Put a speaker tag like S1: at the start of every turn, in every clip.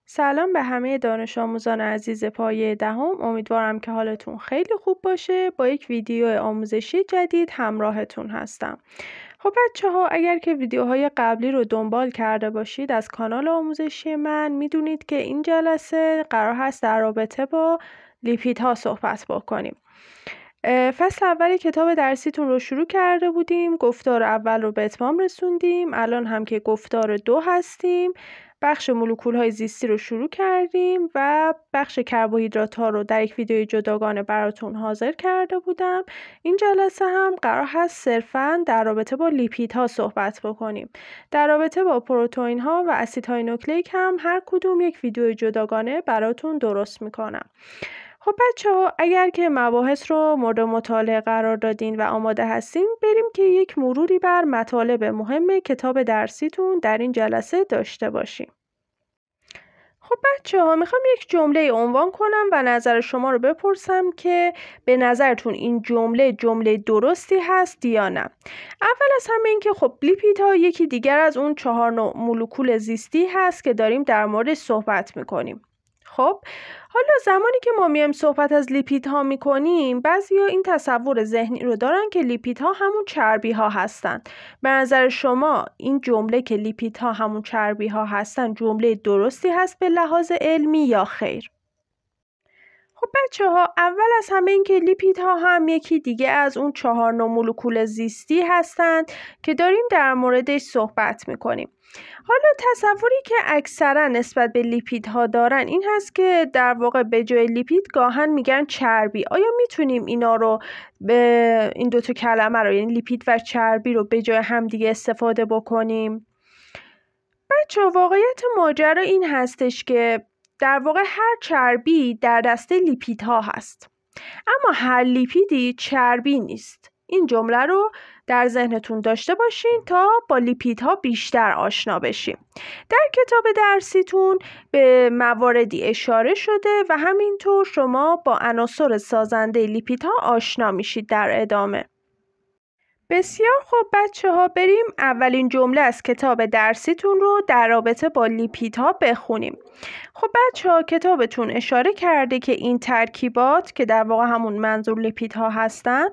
S1: سلام به همه دانش آموزان عزیز پایه دهم. امیدوارم که حالتون خیلی خوب باشه. با یک ویدیو آموزشی جدید همراهتون هستم. خب بچه‌ها، اگر که ویدیوهای قبلی رو دنبال کرده باشید از کانال آموزشی من، میدونید که این جلسه قرار هست در رابطه با لیپیدها صحبت بکنیم. فصل اول کتاب درسیتون رو شروع کرده بودیم. گفتار اول رو به اتمام رسوندیم. الان هم که گفتار 2 هستیم. بخش مولکول‌های زیستی رو شروع کردیم و بخش کربوهیدرات‌ها رو در یک ویدیو جداگانه براتون حاضر کرده بودم. این جلسه هم قرار هست صرفاً در رابطه با لیپیدها صحبت بکنیم. در رابطه با پروتئین‌ها و اسیدهای نوکلئیک هم هر کدوم یک ویدیو جداگانه براتون درست میکنم. خب بچه‌ها، اگر که مباحث رو مورد مطالعه قرار دادین و آماده هستین، بریم که یک مروری بر مطالب مهم کتاب درسیتون در این جلسه داشته باشیم. خب بچه‌ها، میخوام یک جمله عنوان کنم و نظر شما رو بپرسم که به نظرتون این جمله درستی هست یا نه. اول از همه این که خب لیپیدها یکی دیگر از اون 4 نوع مولکول زیستی هست که داریم در موردش صحبت میکنیم. خب حالا زمانی که ما میایم صحبت از لیپیدها میکنیم، بعضیا این تصور ذهنی رو دارن که لیپیدها همون چربی ها هستن. به نظر شما این جمله که لیپیدها همون چربی ها هستن جمله درستی هست به لحاظ علمی یا خیر؟ خب بچه‌ها، اول از همه این که لیپیدها هم یکی دیگه از اون 4 نوع مولکول زیستی هستند که داریم در موردش صحبت میکنیم. حالا تصوری که اکثرا نسبت به لیپیدها دارن این هست که در واقع به جای لیپید گاهن میگن چربی. آیا میتونیم اینا رو به این دوتا کلمه رو، یعنی لیپید و چربی رو، به جای همدیگه استفاده بکنیم؟ بچه واقعیت ماجرا این هستش که در واقع هر چربی در دسته لیپیدها هست، اما هر لیپیدی چربی نیست. این جمله رو در ذهنتون داشته باشین تا با لیپیدها بیشتر آشنا بشیم. در کتاب درسیتون به مواردی اشاره شده و همینطور شما با عناصر سازنده لیپیدها آشنا میشید در ادامه. بسیار خوب بچه‌ها، بریم اولین جمله از کتاب درسیتون رو در رابطه با لیپیدها بخونیم. خب بچه‌ها، کتابتون اشاره کرده که این ترکیبات که در واقع همون منظور لیپیدها هستن،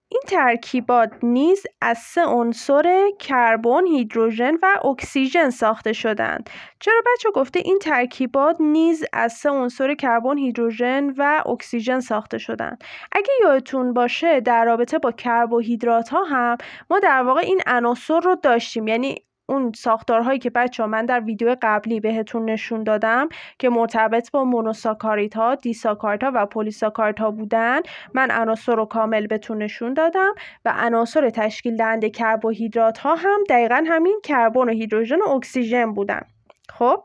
S1: این ترکیبات نیز از 3 عنصر کربن، هیدروژن و اکسیژن ساخته شدند. چرا بچه گفته این ترکیبات نیز از 3 عنصر کربن، هیدروژن و اکسیژن ساخته شدند؟ اگه یادتون باشه در رابطه با کربوهیدرات ها هم ما در واقع این عناصر رو داشتیم، یعنی اون ساختارهایی که بچه‌ها من در ویدیو قبلی بهتون نشون دادم که مرتبط با مونوساکاریدها، دیساکاریدها و پلیساکاریدها بودن، من عناصر رو کامل بهتون نشون دادم و عناصر تشکیل دهنده کربوهیدرات ها هم دقیقاً همین کربن و هیدروژن و اکسیژن بودن. خب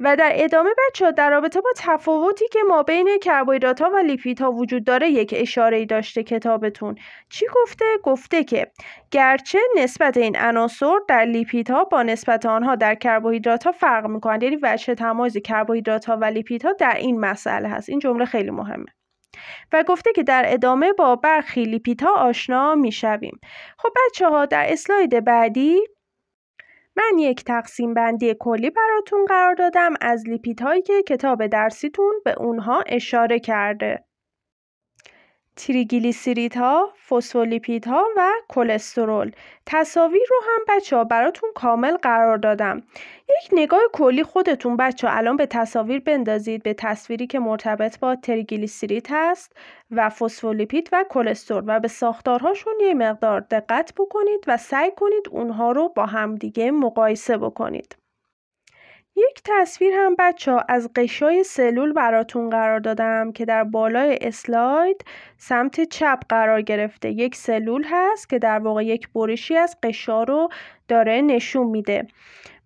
S1: و در ادامه بچه‌ها در رابطه با تفاوتی که ما بین کربوهیدرات‌ها و لیپیدها وجود داره یک اشاره‌ای داشته کتابتون. چی گفته؟ گفته که گرچه نسبت این عناصر در لیپیدها با نسبت آنها در کربوهیدرات‌ها فرق می‌کنند، یعنی وجه تمایز کربوهیدرات‌ها و لیپیدها در این مسئله هست. این جمله خیلی مهمه. و گفته که در ادامه با برخی لیپیدها آشنا می‌شویم. خب بچه‌ها، در اسلاید بعدی من یک تقسیم بندی کلی براتون قرار دادم از لیپیدهایی که کتاب درسیتون به اونها اشاره کرده. تریگلیسیریدها، فسفولیپیدها و کلسترول. تصاویر رو هم بچه‌ها براتون کامل قرار دادم. یک نگاه کلی خودتون بچه‌ها الان به تصاویر بندازید، به تصویری که مرتبط با تریگلیسیرید هست و فسفولیپید و کلسترول، و به ساختارهاشون یه مقدار دقت بکنید و سعی کنید اونها رو با همدیگه مقایسه بکنید. یک تصویر هم بچه‌ها از غشای سلول براتون قرار دادم که در بالای اسلاید سمت چپ قرار گرفته. یک سلول هست که در واقع یک برشی از غشا رو داره نشون میده.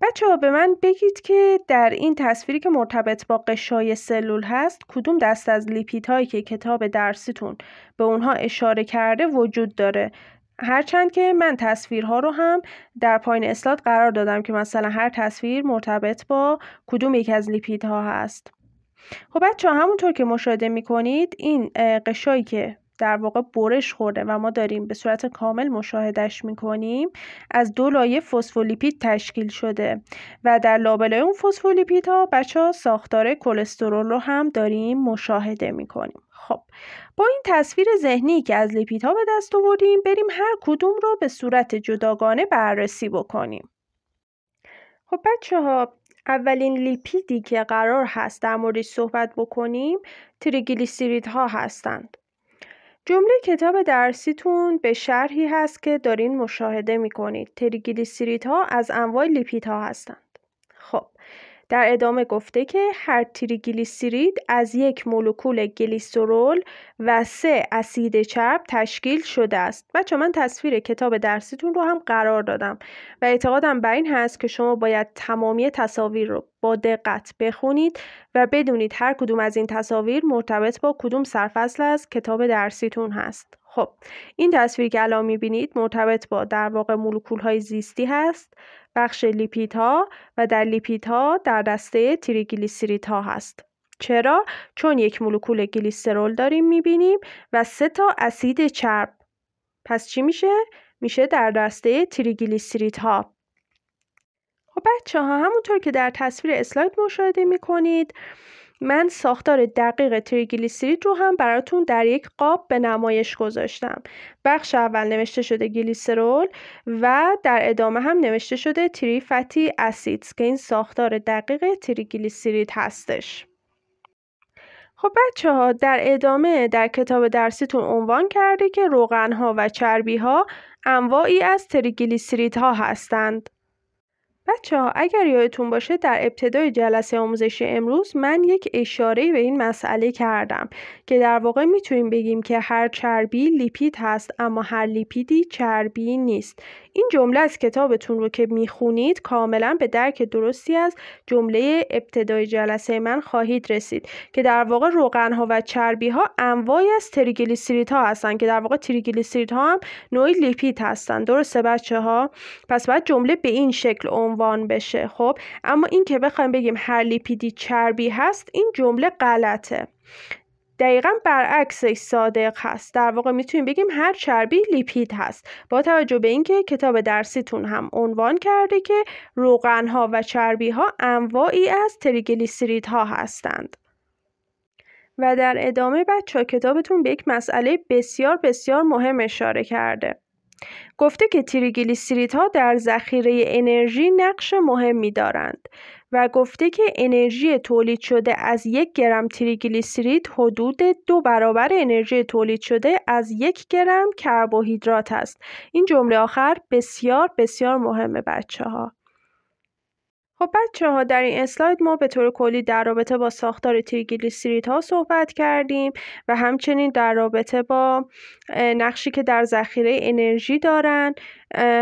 S1: بچه‌ها به من بگید که در این تصویری که مرتبط با غشای سلول هست کدوم دست از لیپیدهایی که کتاب درسیتون به اونها اشاره کرده وجود داره؟ هرچند که من تصویرها رو هم در پایین اسلاید قرار دادم که مثلا هر تصویر مرتبط با کدوم یک از لیپیدها هست. خب بچه‌ها همونطور که مشاهده می‌کنید این قشایی که در واقع برش خورده و ما داریم به صورت کامل مشاهدهش میکنیم، از 2 لایه فسفولیپید تشکیل شده و در لابلای اون فسفولیپیدها بچه‌ها ساختار کلسترول رو هم داریم مشاهده میکنیم. خب با این تصویر ذهنی که از لیپیدها به دست آوردیم، بریم هر کدوم رو به صورت جداگانه بررسی بکنیم. خب بچه‌ها، اولین لیپیدی که قرار هست در موردش صحبت بکنیم تریگلیسیریدها هستند. جمله کتاب درسیتون به شرحی هست که دارین مشاهده میکنید. تریگلیسیریدها از انواع لیپیدها هستند. خب در ادامه گفته که هر تریگلیسیرید از یک مولکول گلیسرول و 3 اسید چرب تشکیل شده است. بچه من تصویر کتاب درسیتون رو هم قرار دادم و اعتقادم بر این هست که شما باید تمامی تصاویر رو با دقت بخونید و بدونید هر کدوم از این تصاویر مرتبط با کدوم سرفصل از کتاب درسیتون هست. خب این تصویر که الان میبینید مرتبط با در واقع مولکول‌های زیستی هست، بخش لیپیدها، و در لیپیدها در دسته تریگلیسیریدها هست. چرا؟ چون یک مولکول گلیسرول داریم میبینیم و 3 تا اسید چرب. پس چی میشه؟ میشه در دسته تریگلیسیریدها. خب بچه‌ها، همونطور که در تصویر اسلاید مشاهده میکنید، من ساختار دقیق تریگلیسیرید رو هم براتون در یک قاب به نمایش گذاشتم. بخش اول نوشته شده گلیسرول و در ادامه هم نوشته شده تری فتی اسیدز که این ساختار دقیق تریگلیسیرید هستش. خب بچه‌ها، در ادامه در کتاب درسیتون عنوان کرده که روغن‌ها و چربی‌ها انواعی از تریگلیسیریدها هستند. بچه‌ها، اگر یادتون باشه در ابتدای جلسه آموزشی امروز من یک اشاره به این مسئله کردم که در واقع میتونیم بگیم که هر چربی لیپید هست اما هر لیپیدی چربی نیست. این جمله از کتابتون رو که میخونید کاملا به درک درستی از جمله ابتدای جلسه من خواهید رسید که در واقع روغن‌ها و چربی‌ها انواعی از تریگلیسیریدها هستن که در واقع تریگلیسیریدها هم نوعی لیپید هستن. درسته بچه‌ها؟ پس باید جمله به این شکل عنوان بشه. خب اما این که بخوایم بگیم هر لیپیدی چربی هست، این جمله غلطه. دقیقاً برعکسش صادق هست. در واقع میتونیم بگیم هر چربی لیپید هست، با توجه به اینکه کتاب درسیتون هم عنوان کرده که روغن‌ها و چربی‌ها انواعی از تریگلیسیریدها هستند. و در ادامه بچه‌ها کتابتون به یک مسئله بسیار بسیار مهم اشاره کرده. گفته که تریگلیسیریدها در ذخیره انرژی نقش مهمی دارند و گفته که انرژی تولید شده از 1 گرم تریگلیسیرید حدود 2 برابر انرژی تولید شده از 1 گرم کربوهیدرات است. این جمله آخر بسیار بسیار مهمه بچه‌ها. خب بچه‌ها، در این اسلاید ما به طور کلی در رابطه با ساختار تریگلیسیریدها صحبت کردیم و همچنین در رابطه با نقشی که در ذخیره انرژی دارن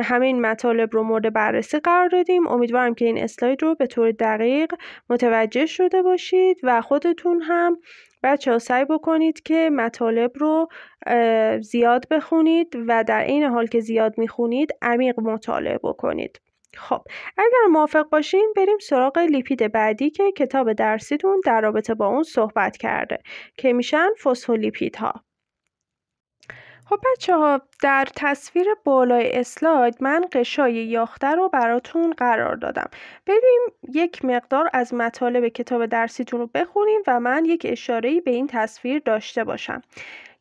S1: همین مطالب رو مورد بررسی قرار دادیم. امیدوارم که این اسلاید رو به طور دقیق متوجه شده باشید و خودتون هم بچه‌ها سعی بکنید که مطالب رو زیاد بخونید و در این حال که زیاد میخونید عمیق مطالعه بکنید. خب اگر موافق باشین بریم سراغ لیپید بعدی که کتاب درسیتون در رابطه با اون صحبت کرده که میشن فسفولیپیدها. خب بچه‌ها، در تصویر بالای اسلاید من غشای یاخته رو براتون قرار دادم. بریم یک مقدار از مطالب کتاب درسیتون رو بخونیم و من یک اشاره‌ای به این تصویر داشته باشم.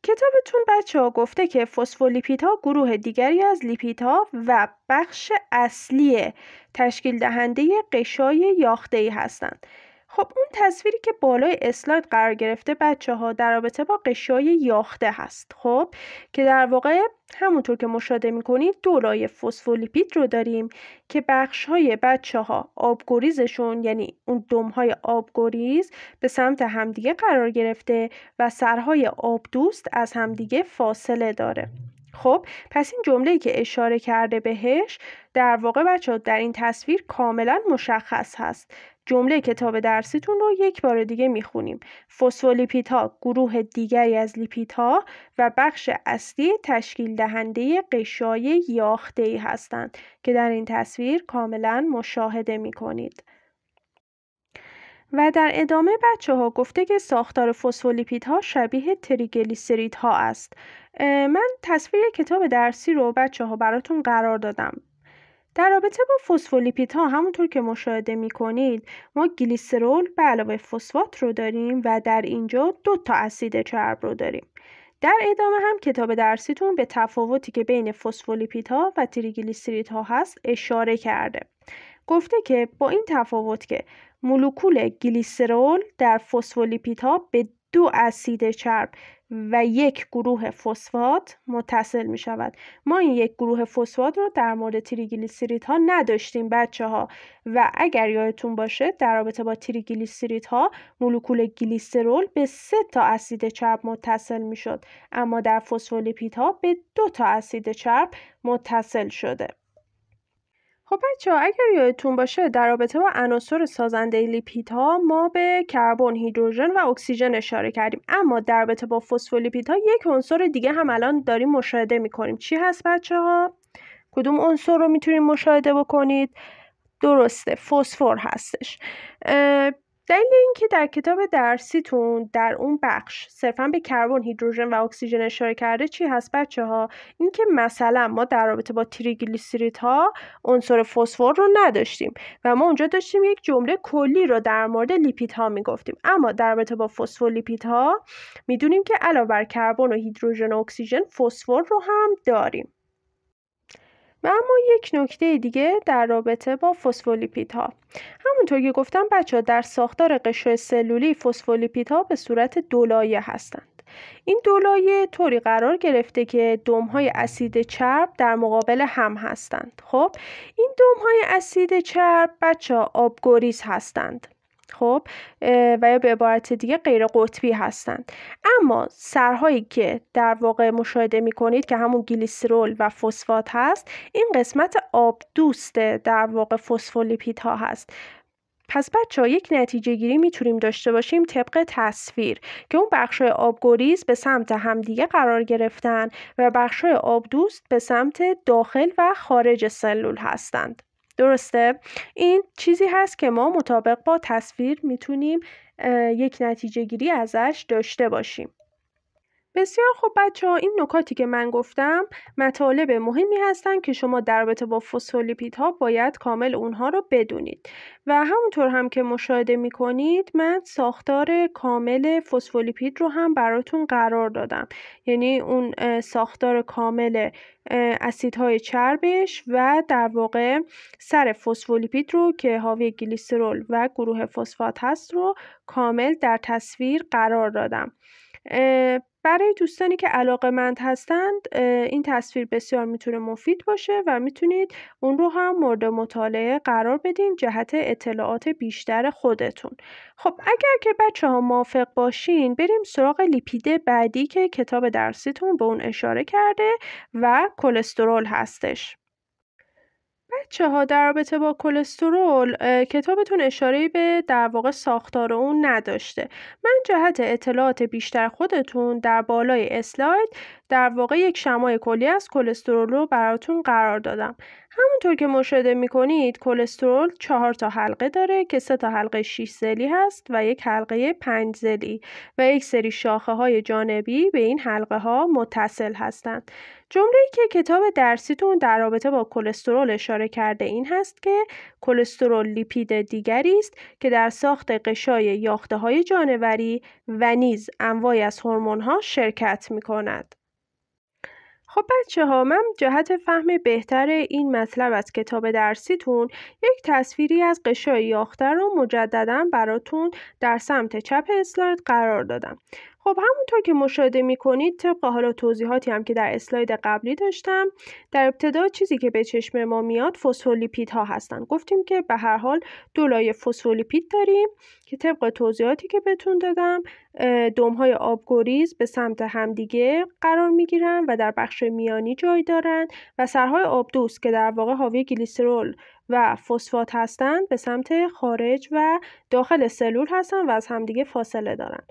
S1: کتابتون بچه‌ها گفته که فسفولیپیدها گروه دیگری از لیپیدها و بخش اصلی تشکیل دهنده غشای یافته‌ای هستند. خب اون تصویری که بالای اسلاید قرار گرفته بچه‌ها در رابطه با غشای یاخته هست. خب که در واقع همونطور که مشاهده می‌کنید 2 لایه فسفولیپید رو داریم که بخش‌های بچه‌ها آبگریزشون، یعنی اون دم‌های آبگریز به سمت همدیگه قرار گرفته و سرهای آبدوست از همدیگه فاصله داره. خب پس این جمله‌ای که اشاره کرده بهش در واقع بچه‌ها در این تصویر کاملا مشخص هست. جمله کتاب درسیتون رو یک بار دیگه میخونیم. فسفولیپیدها گروه دیگری از لیپیدها و بخش اصلی تشکیل دهنده غشای یافته‌ای هستند که در این تصویر کاملا مشاهده میکنید. و در ادامه بچه‌ها گفته که ساختار فسفولیپیدها شبیه تریگلیسیریدها است. من تصویر کتاب درسی رو بچه‌ها براتون قرار دادم. در رابطه با فسفولیپیدها همونطور که مشاهده می‌کنید ما گلیسرول به علاوه فسفات رو داریم و در اینجا 2 تا اسید چرب رو داریم. در ادامه هم کتاب درسیتون به تفاوتی که بین فسفولیپیدها و تریگلیسیریدها هست اشاره کرده. گفته که با این تفاوت که مولکول گلیسرول در فسفولیپیدها به 2 اسید چرب و 1 گروه فسفات متصل می شود. ما این 1 گروه فسفات رو در مورد تریگلیسیریدها نداشتیم بچه‌ها و اگر یادتون باشه در رابطه با تریگلیسیریدها مولکول گلیسرول به 3 تا اسید چرب متصل می شد، اما در فسفولیپیدها به 2 تا اسید چرب متصل شده. خب بچه‌ها اگر یادتون باشه در رابطه با عناصر سازنده لیپیدها ما به کربن، هیدروژن و اکسیژن اشاره کردیم، اما در رابطه با فسفولیپیدها یک عنصر دیگه هم الان داریم مشاهده می‌کنیم. چی هست بچه‌ها؟ کدوم عنصر رو میتونید مشاهده بکنید؟ درسته، فسفر هستش. دلیل اینکه در کتاب درسیتون در اون بخش صرفا به کربن، هیدروژن و اکسیژن اشاره کرده چی هست بچه‌ها؟ اینکه مثلا ما در رابطه با تریگلیسیریدها عنصر فسفر رو نداشتیم و ما اونجا داشتیم یک جمله کلی رو در مورد لیپیدها میگفتیم، اما در رابطه با فسفولیپیدها میدونیم که علاوه بر کربن و هیدروژن و اکسیژن فسفر رو هم داریم. و اما یک نکته دیگه در رابطه با فسفولیپیدها، همونطور که گفتم بچه‌ها در ساختار غشای سلولی فسفولیپیدها به صورت دولایه هستند. این دولایه طوری قرار گرفته که دم‌های اسید چرب در مقابل هم هستند. خب این دم‌های اسید چرب بچه‌ها آبگریز هستند. خب و یا به عبارت دیگه غیر قطبی هستند، اما سرهایی که در واقع مشاهده می کنید که همون گلیسرول و فسفات هست، این قسمت آب دوست در واقع فسفولیپیدها هست. پس بچه‌ها یک نتیجه گیری میتونیم داشته باشیم طبق تصویر که اون بخشای آبگریز به سمت همدیگه قرار گرفتن و بخشای آب دوست به سمت داخل و خارج سلول هستند. درسته؟ این چیزی هست که ما مطابق با تصویر میتونیم یک نتیجه گیری ازش داشته باشیم. بسیار خوب بچه‌ها، این نکاتی که من گفتم مطالب مهمی هستن که شما در رابطه با فسفولیپیدها باید کامل اونها رو بدونید و همونطور هم که مشاهده میکنید من ساختار کامل فسفولیپید رو هم براتون قرار دادم، یعنی اون ساختار کامل اسیدهای چربش و در واقع سر فسفولیپید رو که حاوی گلیسرول و گروه فسفات هست رو کامل در تصویر قرار دادم. برای دوستانی که علاقه‌مند هستند این تصویر بسیار میتونه مفید باشه و میتونید اون رو هم مورد مطالعه قرار بدین جهت اطلاعات بیشتر خودتون. خب اگر که بچه‌ها موافق باشین بریم سراغ لیپید بعدی که کتاب درسیتون به اون اشاره کرده و کلسترول هستش. بچه‌ها در رابطه با کلسترول کتابتون اشاره‌ای به در واقع ساختار اون نداشته. من جهت اطلاعات بیشتر خودتون در بالای اسلاید در واقع یک شمای کلی از کلسترول رو براتون قرار دادم. همونطور که مشاهده میکنید کلسترول 4 تا حلقه داره که 3 تا حلقه 6 ضلعی هست و یک حلقه 5 ضلعی و یک سری شاخه های جانبی به این حلقه ها متصل هستند. جمله‌ای که کتاب درسیتون در رابطه با کلسترول اشاره کرده این هست که کلسترول لیپید دیگری است که در ساخت غشای یافته‌های جانوری و نیز انواعی از هورمون‌ها شرکت می‌کند. خب بچه‌ها من جهت فهم بهتر این مطلب از کتاب درسیتون یک تصویری از غشای یاخته رو مجددا براتون در سمت چپ اسلاید قرار دادم. خب همونطور که مشاهده میکنید طبق حالا توضیحاتی هم که در اسلاید قبلی داشتم در ابتدا چیزی که به چشم ما میاد فسفولیپیدها هستن. گفتیم که به هر حال 2 لایه فسفولیپید داریم که طبق توضیحاتی که بهتون دادم دم‌های آبگریز به سمت همدیگه قرار میگیرن و در بخش میانی جای دارن و سرهای آبدوست که در واقع حاوی گلیسرول و فسفات هستند به سمت خارج و داخل سلول هستن و از همدیگه فاصله دارن.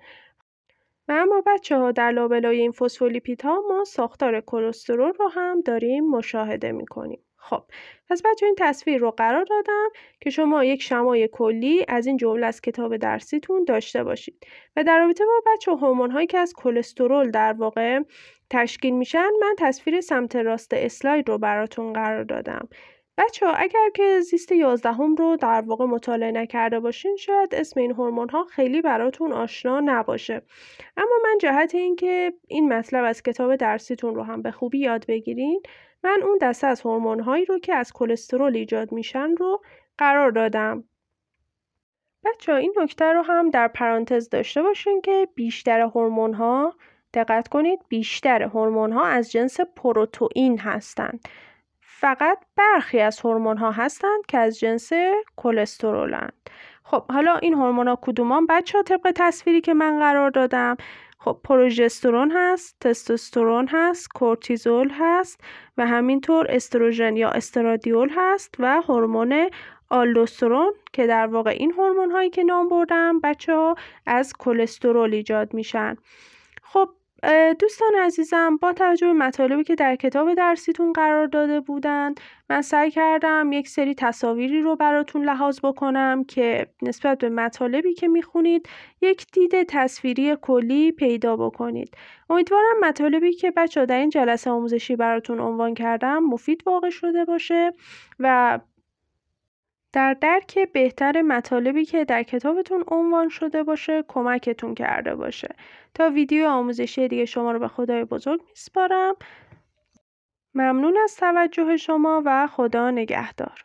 S1: و اما بچه‌ها در لابلای این فسفولیپیدها ما ساختار کلسترول رو هم داریم مشاهده می‌کنیم. خب پس بچه این تصویر رو قرار دادم که شما یک شمای کلی از این جمله از کتاب درسیتون داشته باشید و در رابطه با بچه هورمون هایی که از کلسترول در واقع تشکیل میشن، من تصویر سمت راست اسلاید رو براتون قرار دادم. بچه ها اگر که زیست 11 رو در واقع مطالعه نکرده باشین، شاید اسم این هورمون ها خیلی براتون آشنا نباشه، اما من جهت اینکه این مطلب از کتاب درسیتون رو هم به خوبی یاد بگیرین، من اون دسته از هورمون هایی رو که از کلسترول ایجاد میشن رو قرار دادم. بچه‌ها این نکته رو هم در پرانتز داشته باشین که بیشتر هورمون ها، دقت کنید، بیشتر هورمون ها از جنس پروتئین هستند. فقط برخی از هورمون ها هستند که از جنس کلسترولند. خب حالا این هورمون ها کدومان بچه‌ها طبق تصویری که من قرار دادم؟ خب پروژسترون هست، تستوسترون هست، کورتیزول هست و همینطور استروژن یا استرادیول هست و هورمون آلدوسترون که در واقع این هورمون هایی که نام بردم بچه‌ها از کلسترول ایجاد میشن. خب دوستان عزیزم، با توجه به مطالبی که در کتاب درسیتون قرار داده بودن، من سعی کردم یک سری تصاویری رو براتون لحاظ بکنم که نسبت به مطالبی که میخونید یک دید تصویری کلی پیدا بکنید. امیدوارم مطالبی که بچه‌ها در این جلسه آموزشی براتون عنوان کردم مفید واقع شده باشه و در درک بهتر مطالبی که در کتابتون عنوان شده باشه کمکتون کرده باشه. تا ویدیو آموزشی دیگه شما رو به خدای بزرگ میسپارم. ممنون از توجه شما و خدا نگهدار.